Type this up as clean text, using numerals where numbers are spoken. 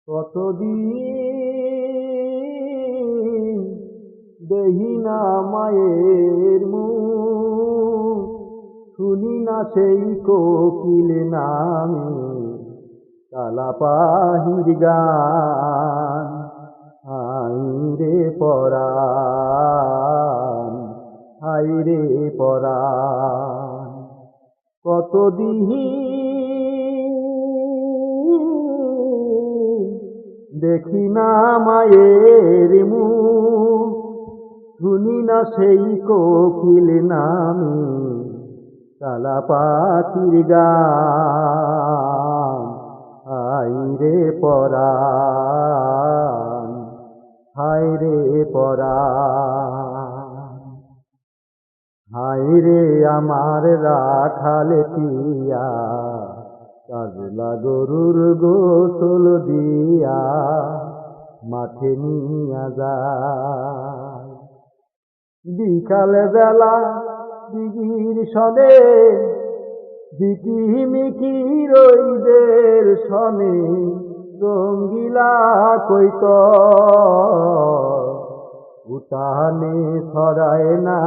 কতদিন দেহি না মায়ের মুখ, শুনি না সেই কোকিল নামে কালাপাহির গান। হায়রে পরাণ, হায়রে পরাণ, কতদিন দেখি না মায়ের মুখ, শুনি না সেই কোকিল নামে কালাপাখির গান। হায়রে পরাণ, হায়রে পরাণ, হায়রে আমার রাখাল টিয়া, কাজলা গরুর গোসল দিয়া মাঠে নিয়া যায়। বিকাল বেলা দিঘির সনে, ঝিকিমিকি রইদের সনে, রঙ্গিলা কইত উঠানে ছড়ায় না।